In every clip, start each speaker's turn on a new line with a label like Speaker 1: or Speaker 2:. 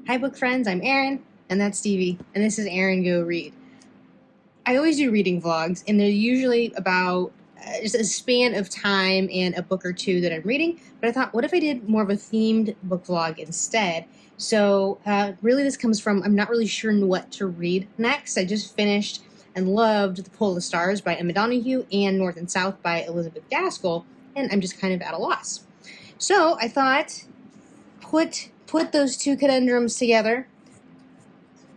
Speaker 1: Hi book friends, I'm Erin, and that's Stevie, and this is Erin Go Read. I always do reading vlogs, and they're usually about just a span of time and a book or two that I'm reading, but I thought, what if I did more of a themed book vlog instead? So really this comes from, I'm not really sure what to read next. I just finished and loved The Pull of the Stars by Emma Donoghue and North and South by Elizabeth Gaskell, and I'm just kind of at a loss. So I thought, put those two conundrums together.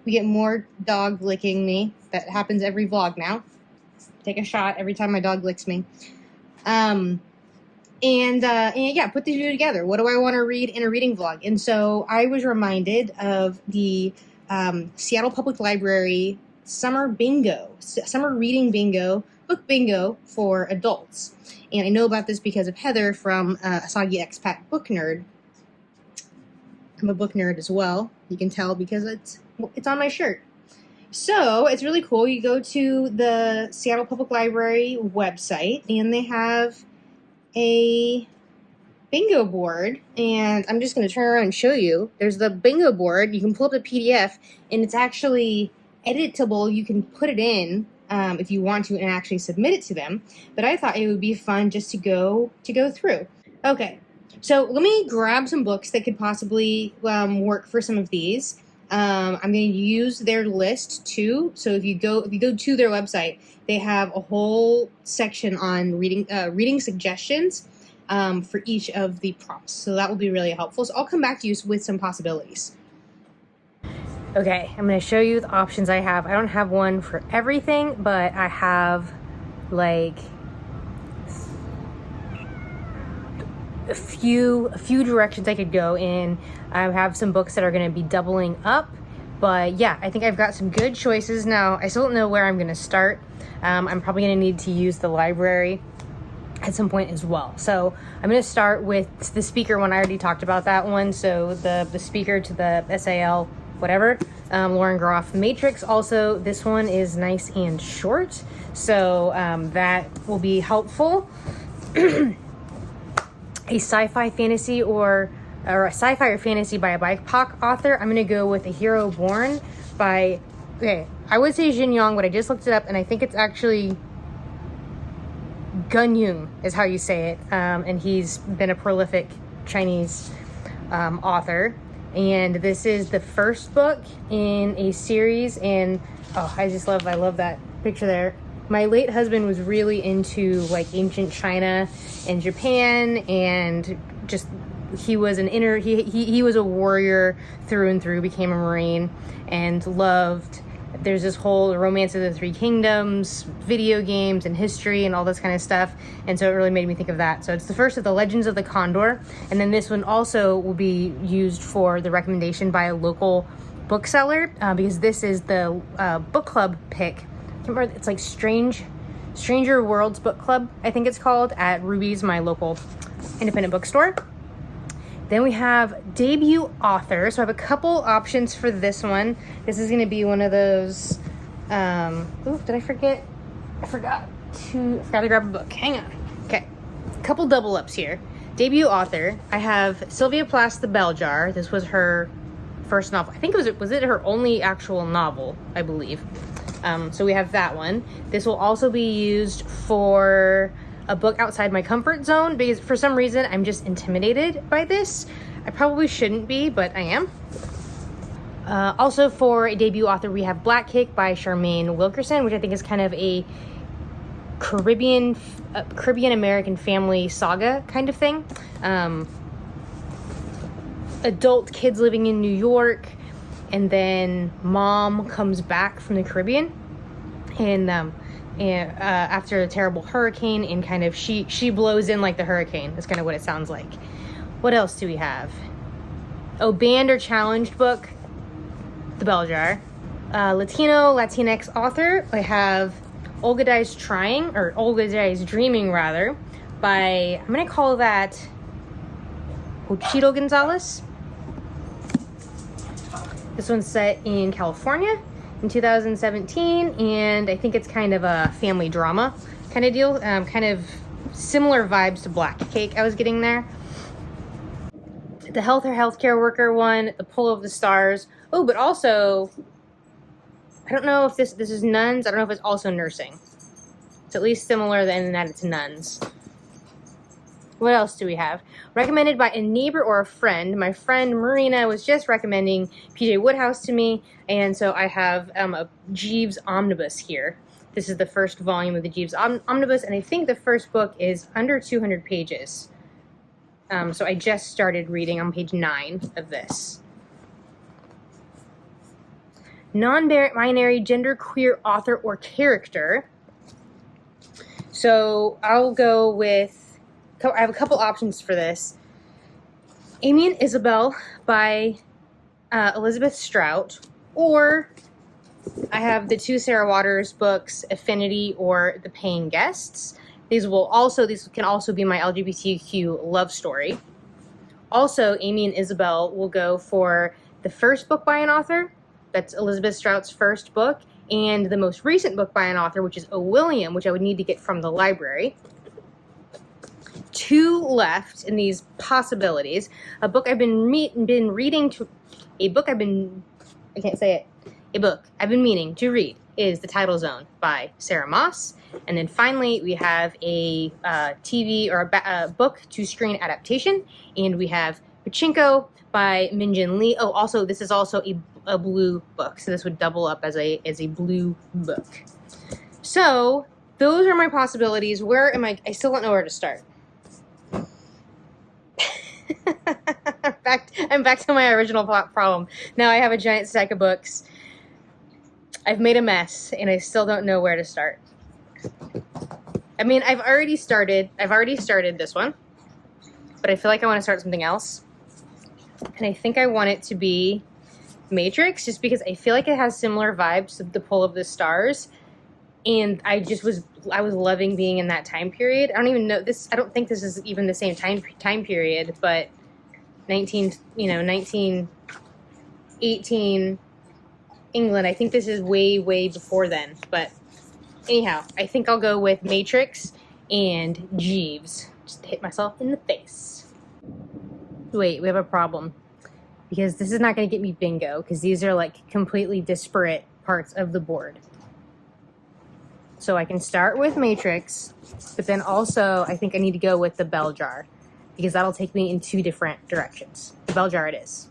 Speaker 1: We get more dog licking me. That happens every vlog now. Take a shot every time my dog licks me. And yeah, put these two together. What do I want to read in a reading vlog? And so I was reminded of the Seattle Public Library summer reading bingo, book bingo for adults. And I know about this because of Heather from Asagi Expat Book Nerd. I'm a book nerd as well. You can tell because it's on my shirt. So it's really cool. You go to the Seattle Public Library website and they have a bingo board, and I'm just going to turn around and show you. There's the bingo board. You can pull up the PDF and it's actually editable. You can put it in if you want to and actually submit it to them. But I thought it would be fun just to go through. Okay. So let me grab some books that could possibly work for some of these. I'm going to use their list too. So if you go to their website, they have a whole section on reading suggestions for each of the prompts. So that will be really helpful. So I'll come back to you with some possibilities. Okay, I'm going to show you the options I have. I don't have one for everything, but I have like a few directions I could go in. I have some books that are going to be doubling up, but yeah, I think I've got some good choices. Now, I still don't know where I'm going to start. I'm probably going to need to use the library at some point as well. So I'm going to start with the speaker one. I already talked about that one. So the speaker to the SAL, whatever, Lauren Groff Matrix. Also, this one is nice and short, so that will be helpful. A sci-fi fantasy or a sci-fi or fantasy by a BIPOC author, I'm going to go with A Hero Born by, okay, I would say Jin Yong, but I just looked it up, and I think it's actually Gunyung is how you say it, and he's been a prolific Chinese author, and this is the first book in a series, and oh, I love that picture there. My late husband was really into like ancient China and Japan, and just he was he was a warrior through and through, became a Marine, and loved, there's this whole Romance of the Three Kingdoms, video games and history and all this kind of stuff, and so it really made me think of that. So it's the first of the Legends of the Condor, and then this one also will be used for the recommendation by a local bookseller, because this is the book club pick. I can't remember, it's like Stranger Worlds Book Club, I think it's called, at Ruby's, my local independent bookstore. Then we have debut author. So I have a couple options for this one. This is going to be one of those. Did I forget? I forgot to grab a book. Hang on. Okay, a couple double ups here. Debut author. I have Sylvia Plath's The Bell Jar. This was her first novel. I think was it her only actual novel, I believe. So we have that one. This will also be used for a book outside my comfort zone because for some reason I'm just intimidated by this. I probably shouldn't be, but I am. Also for a debut author, we have Black Cake by CHarmaine WIlkerson, which I think is kind of a Caribbean American family saga kind of thing. Adult kids living in New York, and then mom comes back from the Caribbean, and after a terrible hurricane, and kind of she blows in like the hurricane. That's kind of what it sounds like. What else do we have? Oh, banned or challenged book, The Bell Jar. Latinx author, I have Olga Dies Dreaming rather, by, I'm gonna call that Xochithl Gonzalez. This one's set in California in 2017, and I think it's kind of a family drama kind of deal, kind of similar vibes to Black Cake I was getting there. the healthcare worker one, the Pull of the Stars. Oh, but also, I don't know if this is nuns. I don't know if it's also nursing. It's at least similar in that it's nuns. What else do we have? Recommended by a neighbor or a friend. My friend Marina was just recommending PJ Wodehouse to me, and so I have a Jeeves omnibus here. This is the first volume of the Jeeves omnibus, and I think the first book is under 200 pages. So I just started reading on page 9 of this. Non-binary, genderqueer author or character. So I'll go with, I have a couple options for this. Amy and Isabell by Elizabeth Strout, or I have the 2 Sarah Waters books, Affinity or The Paying Guests. These can also be my LGBTQ love story. Also, Amy and Isabell will go for the first book by an author, that's Elizabeth Strout's first book, and the most recent book by an author, which is WIlliam, which I would need to get from the library. 2 left in these possibilities. A book I've been meaning to read is The Tidal Zone by Sarah Moss. And then finally, we have a TV or a book to screen adaptation, and we have Pachinko by Min Jin Lee. Oh, also, this is also a blue book, so this would double up as a blue book. So those are my possibilities. Where am I? I still don't know where to start. I'm back to my original problem. Now I have a giant stack of books. I've made a mess, and I still don't know where to start. I mean, I've already started this one, but I feel like I want to start something else. And I think I want it to be Matrix, just because I feel like it has similar vibes to The Pull of the Stars. And I was loving being in that time period. I don't think this is even the same time period, but 1918 England. I think this is way, way before then. But anyhow, I think I'll go with Matrix and Jeeves. Just hit myself in the face. Wait, we have a problem. Because this is not going to get me bingo, because these are like completely disparate parts of the board. So I can start with Matrix, but then also I think I need to go with the bell jar, because that'll take me in 2 different directions. The bell jar it is.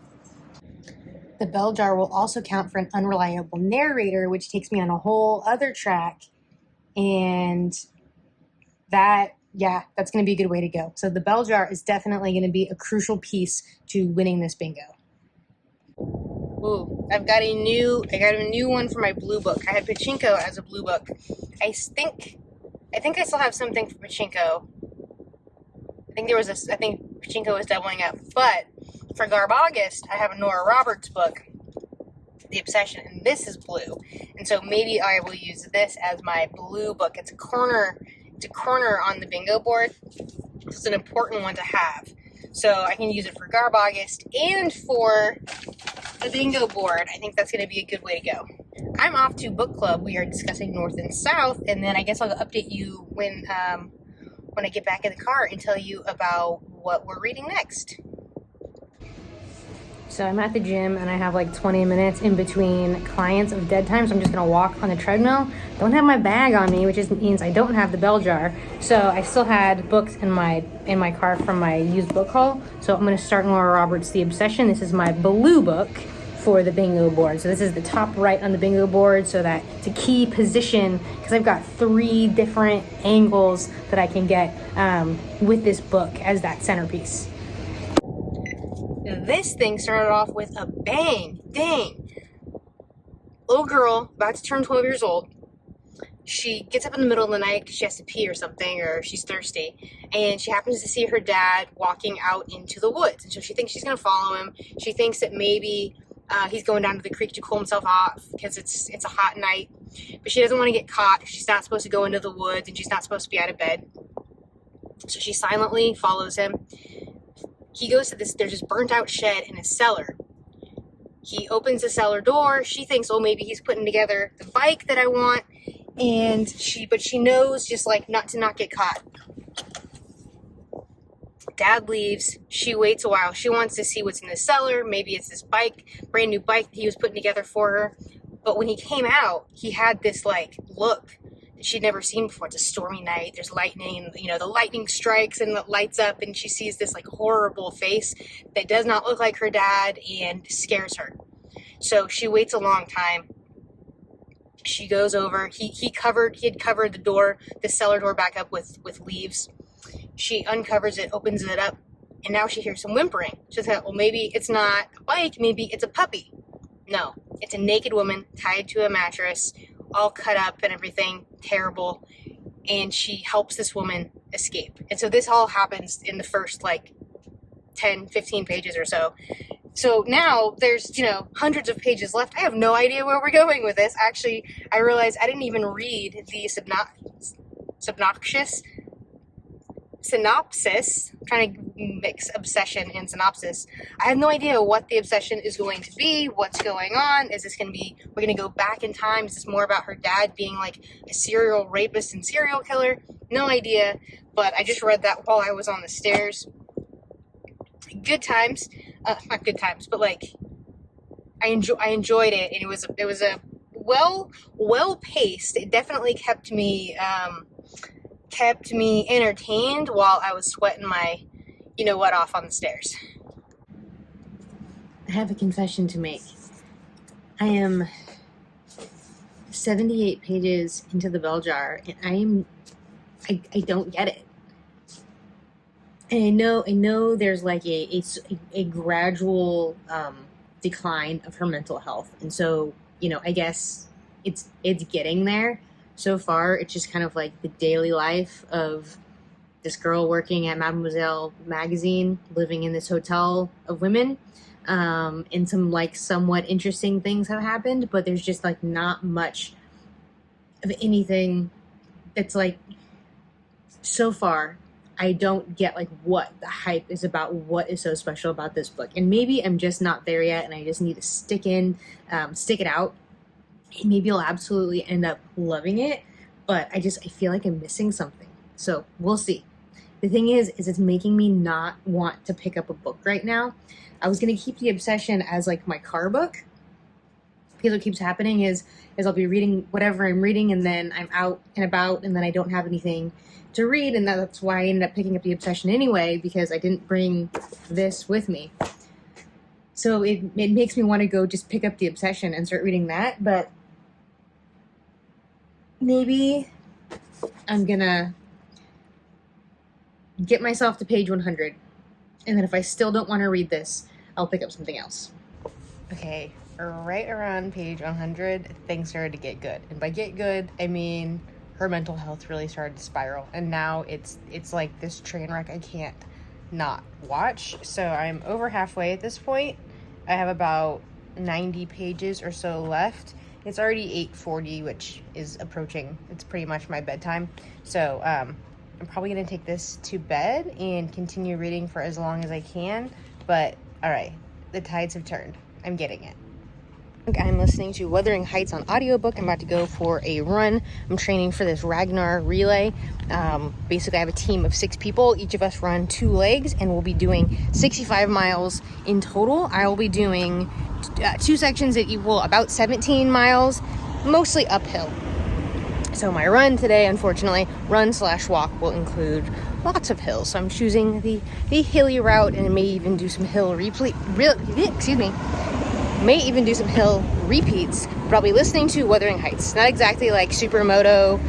Speaker 1: The bell jar will also count for an unreliable narrator, which takes me on a whole other track. And that's going to be a good way to go. So the bell jar is definitely going to be a crucial piece to winning this bingo. Ooh, I got a new one for my blue book. I had Pachinko as a blue book. I think I still have something for Pachinko. I think Pachinko was doubling up. But for Garb August, I have a Nora Roberts book, The Obsession, and this is blue. And so maybe I will use this as my blue book. It's a corner on the bingo board. It's an important one to have. So I can use it for Garb August and for the bingo board. I think that's going to be a good way to go. I'm off to book club. We are discussing North and South, and then I guess I'll update you when I get back in the car and tell you about what we're reading next. So I'm at the gym, and I have like 20 minutes in between clients of dead time, so I'm just going to walk on the treadmill. Don't have my bag on me, which means I don't have the bell jar. So I still had books in my car from my used book haul. So I'm going to start Nora Roberts' The Obsession. This is my blue book for the bingo board. So this is the top right on the bingo board, so that it's a key position, because I've got 3 different angles that I can get with this book as that centerpiece. This thing started off with a bang. Dang. Little girl, about to turn 12 years old. She gets up in the middle of the night because she has to pee or something, or she's thirsty. And she happens to see her dad walking out into the woods. And so she thinks she's going to follow him. She thinks that maybe he's going down to the creek to cool himself off because it's a hot night. But she doesn't want to get caught. She's not supposed to go into the woods, and she's not supposed to be out of bed. So she silently follows him. He goes to there's this burnt out shed in a cellar. He opens the cellar door. She thinks, oh, maybe he's putting together the bike that I want. But she knows just like not to not get caught. Dad leaves. She waits a while. She wants to see what's in the cellar. Maybe it's this bike, brand new bike that he was putting together for her. But when he came out, he had this like look that she'd never seen before. It's a stormy night. There's lightning, and you know, the lightning strikes and it lights up, and she sees this like horrible face that does not look like her dad and scares her. So she waits a long time. She goes over. He had covered the door, the cellar door back up with leaves. She uncovers it, opens it up, and now she hears some whimpering. She thought, well, maybe it's not a bike, maybe it's a puppy. No, it's a naked woman tied to a mattress, all cut up and everything, terrible. And she helps this woman escape. And so this all happens in the first like 10, 15 pages or so. So now there's, you know, hundreds of pages left. I have no idea where we're going with this. Actually, I realized I didn't even read the synopsis. I'm trying to mix obsession and synopsis. I have no idea what the obsession is going to be, what's going on. Is this going to be, we're going to go back in time? Is this more about her dad being like a serial rapist and serial killer? No idea, but I just read that while I was on the stairs. Good times. Not good times, but like I enjoyed it, and it was a well paced. It definitely kept me entertained while I was sweating my you know what off on the stairs. I have a confession to make. I am 78 pages into the bell jar, and I don't get it. And I know there's like a gradual decline of her mental health, and so, you know, I guess it's getting there. So far, it's just kind of like the daily life of this girl working at Mademoiselle magazine, living in this hotel of women, and some like somewhat interesting things have happened, but there's just like not much of anything that's like, so far I don't get like what the hype is about, what is so special about this book. And maybe I'm just not there yet, and I just need to stick it out. And maybe I'll absolutely end up loving it, but I feel like I'm missing something. So we'll see. The thing is it's making me not want to pick up a book right now. I was going to keep The Obsession as like my car book, because what keeps happening is I'll be reading whatever I'm reading, and then I'm out and about, and then I don't have anything to read, and that's why I ended up picking up The Obsession anyway, because I didn't bring this with me. So it makes me want to go just pick up The Obsession and start reading that, but maybe I'm gonna get myself to page 100, and then if I still don't want to read this, I'll pick up something else. Okay, right around page 100, things started to get good. And by get good, I mean her mental health really started to spiral. And now it's like this train wreck I can't not watch. So I'm over halfway at this point. I have about 90 pages or so left. It's already 8:40, which is approaching. It's pretty much my bedtime. So I'm probably going to take this to bed and continue reading for as long as I can. But all right, the tides have turned. I'm getting it. I'm listening to Wuthering Heights on audiobook. I'm about to go for a run. I'm training for this Ragnar relay. Basically, I have a team of 6 people. Each of us run 2 legs, and we'll be doing 65 miles in total. I will be doing 2 sections that equal about 17 miles, mostly uphill. So my run today, unfortunately, run/walk, will include lots of hills. So I'm choosing the hilly route, and may even do some hill may even do some hill repeats, but I'll be listening to Wuthering Heights. Not exactly like supermoto,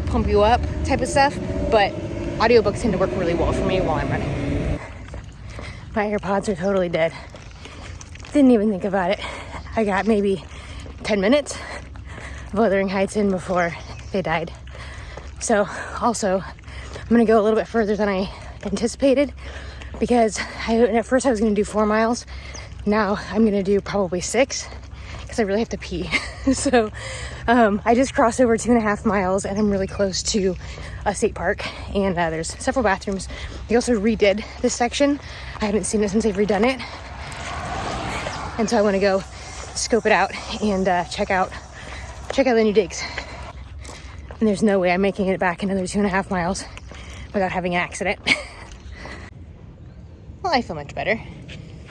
Speaker 1: pump you up type of stuff, but audiobooks tend to work really well for me while I'm running. My AirPods are totally dead. Didn't even think about it. I got maybe 10 minutes of Wuthering Heights in before they died. So also, I'm gonna go a little bit further than I anticipated, because at first I was gonna do 4 miles. Now I'm gonna do probably 6, because I really have to pee. So I just crossed over 2.5 miles, and I'm really close to a state park, and there's several bathrooms. They also redid this section. I haven't seen it since they've redone it, and so I want to go scope it out and check out the new digs. And there's no way I'm making it back another 2.5 miles without having an accident. Well, I feel much better.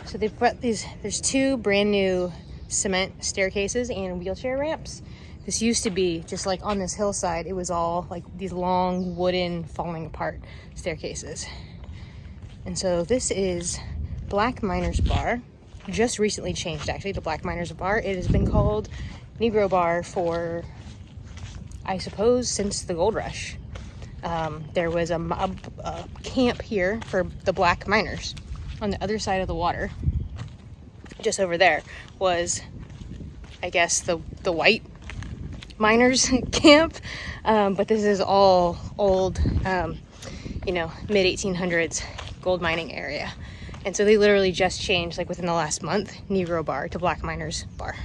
Speaker 1: So they've put there's 2 brand new cement staircases and wheelchair ramps. This used to be just like on this hillside. It was all like these long wooden falling apart staircases. And so this is Black Miners Bar. Just recently changed actually to Black Miners Bar. It has been called Negro Bar for, I suppose, since the gold rush. There was a camp here for the black miners. On the other side of the water, just over there, was, I guess, the white miners camp. But this is all old, mid-1800s gold mining area. And so they literally just changed, like within the last month, Negro Bar to Black Miners Bar.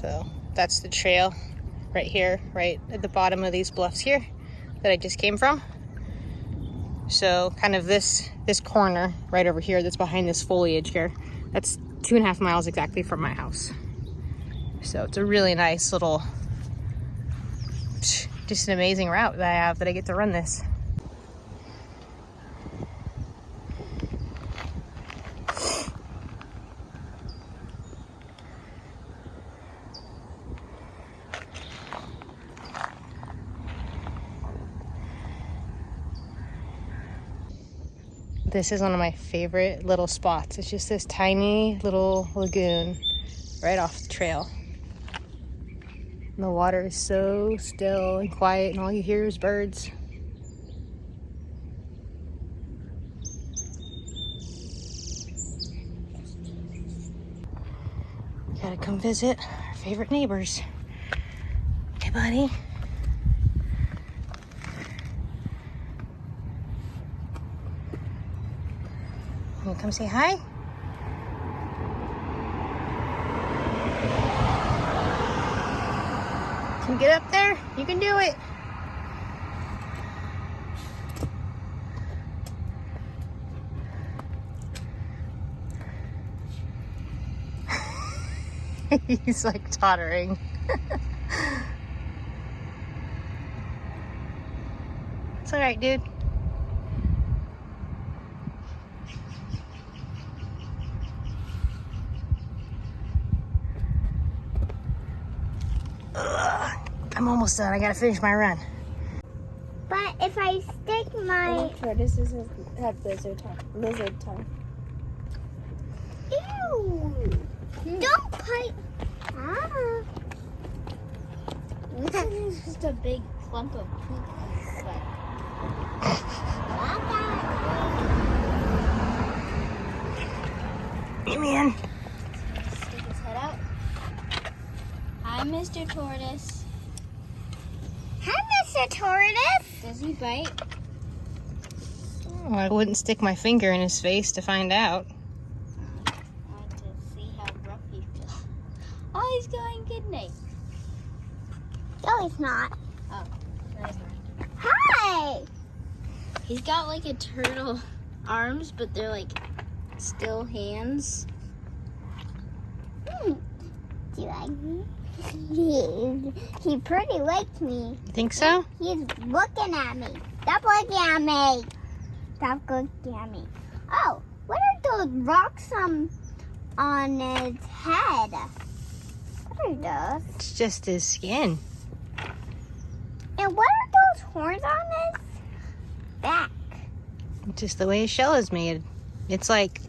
Speaker 1: So that's the trail right here, right at the bottom of these bluffs here that I just came from. So kind of this corner right over here that's behind this foliage here, that's 2.5 miles exactly from my house. So it's a really nice little, just an amazing route that I have that I get to run this. This is one of my favorite little spots. It's just this tiny little lagoon right off the trail. And the water is so still and quiet, and all you hear is birds. Gotta come visit our favorite neighbors. Hey, buddy. You come say hi? Can you get up there? You can do it. He's like tottering. It's all right, dude. I'm almost done. I gotta finish my run.
Speaker 2: But if I stick my
Speaker 3: tortoises have lizard tongue.
Speaker 2: Ew! Don't put. Ah.
Speaker 3: This is just a big clump of poop.
Speaker 1: Hey, man.
Speaker 3: Stick his head out. Hi, Mr. Tortoise.
Speaker 2: Hi, Mr. Tortoise.
Speaker 3: Does he bite?
Speaker 1: Oh, I wouldn't stick my finger in his face to find out.
Speaker 3: I want to see how rough he feels. Oh, he's going good night.
Speaker 2: No, he's not.
Speaker 3: Oh, no, he's not.
Speaker 2: Hi.
Speaker 3: He's got like a turtle arms, but they're like still hands.
Speaker 2: Do you like me? He pretty likes me.
Speaker 1: You think so?
Speaker 2: He's looking at me. Stop looking at me. Stop looking at me. Oh, what are those rocks on his head? What are those?
Speaker 1: It's just his skin.
Speaker 2: And what are those horns on his back?
Speaker 1: Just the way his shell is made. It's like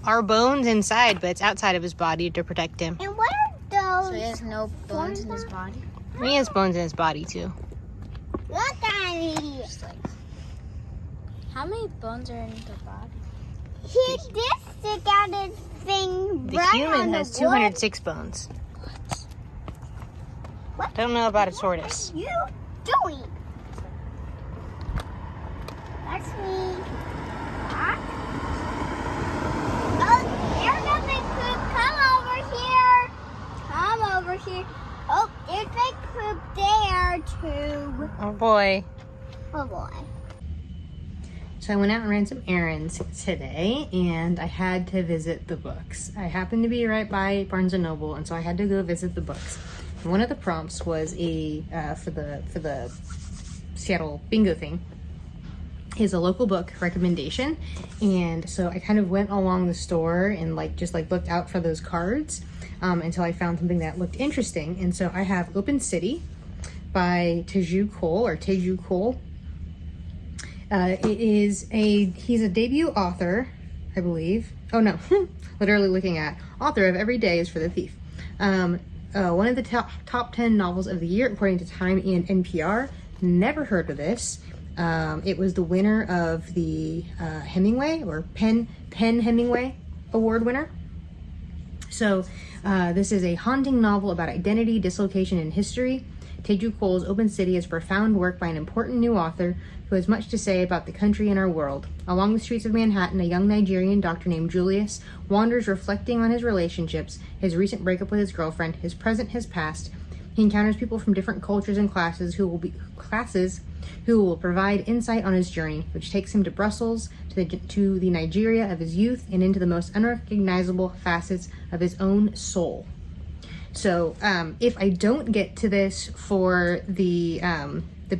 Speaker 1: our bones inside, but it's outside of his body to protect him.
Speaker 2: And what are those?
Speaker 3: So he has no bones in his body?
Speaker 1: He has bones in his body, too.
Speaker 2: Look at me.
Speaker 3: Just like, how many bones are in the body?
Speaker 2: He did stick out his thing
Speaker 1: The
Speaker 2: right
Speaker 1: human
Speaker 2: on
Speaker 1: has
Speaker 2: the
Speaker 1: 206 bones.
Speaker 2: What?
Speaker 1: Don't know about a tortoise.
Speaker 2: What are you doing? That's me. Back. Oh, there's a big poop. Come over here. Come over here. Oh, there's a big poop there too.
Speaker 1: Oh, boy.
Speaker 2: Oh boy.
Speaker 1: So I went out and ran some errands today, and I had to visit the books. I happened to be right by Barnes & Noble, and so I had to go visit the books. And one of the prompts was for the Seattle bingo thing, is a local book recommendation. And so I kind of went along the store and just looked out for those cards until I found something that looked interesting. And so I have Open City by Teju Cole. He's a debut author, I believe. Oh no, literally looking at author of Every Day is for the Thief. One of the top 10 novels of the year according to Time and NPR. Never heard of this. It was the winner of the Hemingway or Penn Hemingway Award winner. So this is a haunting novel about identity, dislocation, and history. Teju Cole's Open City is profound work by an important new author who has much to say about the country and our world. Along the streets of Manhattan, a young Nigerian doctor named Julius wanders reflecting on his relationships, his recent breakup with his girlfriend, his present, his past. He encounters people from different cultures and classes who will provide insight on his journey, which takes him to Brussels, to the Nigeria of his youth, and into the most unrecognizable facets of his own soul. So if I don't get to this for the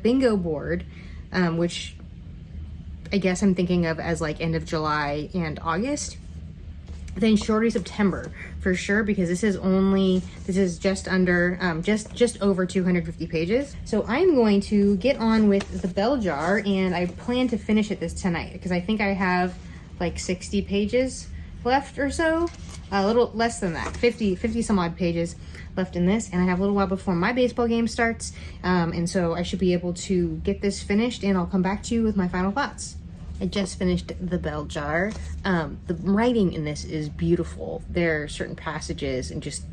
Speaker 1: bingo board, which I guess I'm thinking of as end of July and August, then shorty September for sure, because this is just under just over 250 pages. So I'm going to get on with the bell jar, and I plan to finish it this tonight because I think I have 60 pages left or so, a little less than that, 50 some odd pages left in this, and I have a little while before my baseball game starts, and so I should be able to get this finished, and I'll come back to you with my final thoughts. I just finished the bell jar. The writing in this is beautiful. There are certain passages and just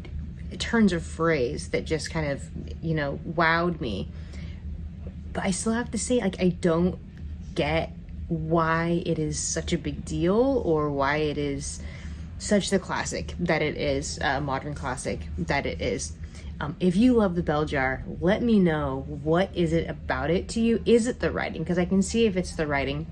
Speaker 1: turns of phrase that just kind of wowed me, but I still have to say, I don't get why it is such a big deal, or why it is such the classic that it is, modern classic that it is. If you love the bell jar, let me know, what is it about it to you? Is it the writing? Because I can see if it's the writing.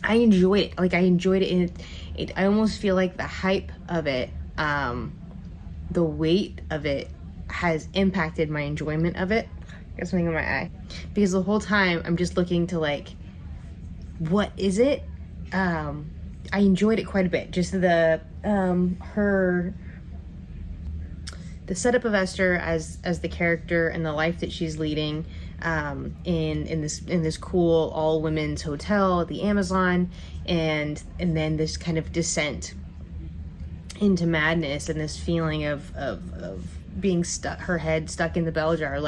Speaker 1: I enjoyed it. I enjoyed it, and I almost feel like the hype of it, the weight of it has impacted my enjoyment of it. Got something in my eye. Because the whole time I'm just looking to what is it? I enjoyed it quite a bit. Just the setup of Esther as the character and the life that she's leading in this cool all women's hotel at the Amazon, and then this kind of descent into madness and this feeling of being stuck, her head stuck in the bell jar.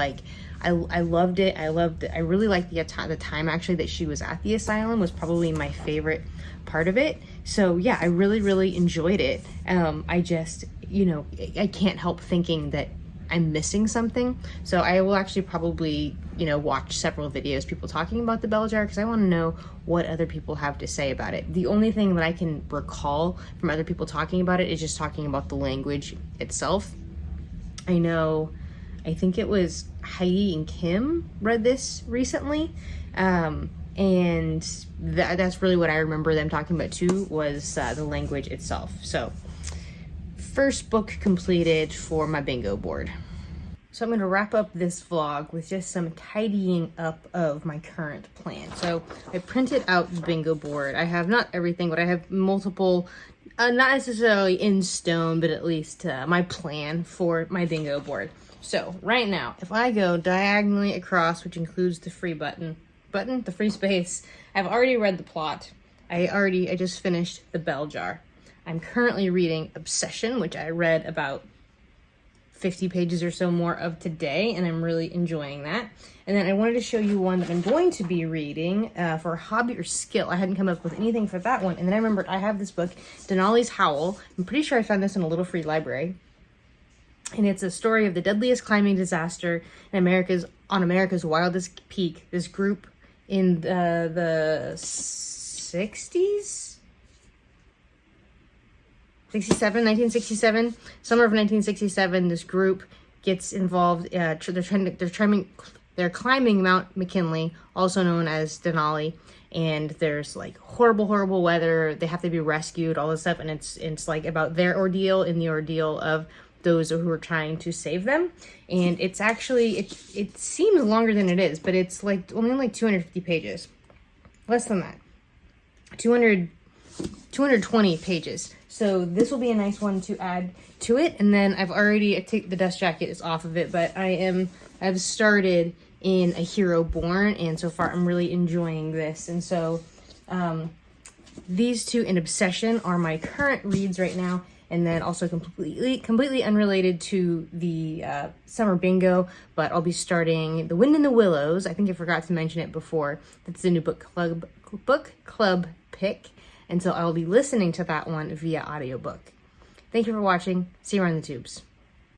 Speaker 1: I loved it. I really liked the time actually that she was at the asylum was probably my favorite part of it. So yeah, I really enjoyed it. I just, I can't help thinking that I'm missing something. So I will actually probably, watch several videos, people talking about the bell jar, because I want to know what other people have to say about it. The only thing that I can recall from other people talking about it is just talking about the language itself. I think it was Heidi and Kim read this recently, and that's really what I remember them talking about too, was the language itself. So first book completed for my bingo board. So I'm going to wrap up this vlog with just some tidying up of my current plan. So I printed out the bingo board. I have not everything, but I have multiple, not necessarily in stone, but at least my plan for my bingo board. So right now, if I go diagonally across, which includes the free the free space, I've already read the plot. I just finished the bell jar. I'm currently reading Obsession, which I read about 50 pages or so more of today, and I'm really enjoying that. And then I wanted to show you one that I'm going to be reading for a hobby or skill. I hadn't come up with anything for that one. And then I remembered I have this book, Denali's Howl. I'm pretty sure I found this in a little free library. And it's a story of the deadliest climbing disaster in on America's wildest peak. This group in the 60s? 1967, summer of 1967, this group gets involved. They're climbing Mount McKinley, also known as Denali, and there's horrible weather. They have to be rescued, all this stuff, and it's about their ordeal and the ordeal of those who are trying to save them. And it's actually, it seems longer than it is, but it's like only like 250 pages. Less than that. 220 pages. So this will be a nice one to add to it. And then I've already, the dust jacket is off of it, but I've started in A Hero Born, and so far I'm really enjoying this. And so these two in Obsession are my current reads right now. And then also completely unrelated to the summer bingo, but I'll be starting The Wind in the Willows. I think I forgot to mention it before. That's the new book club pick. And so I'll be listening to that one via audiobook. Thank you for watching. See you around the tubes.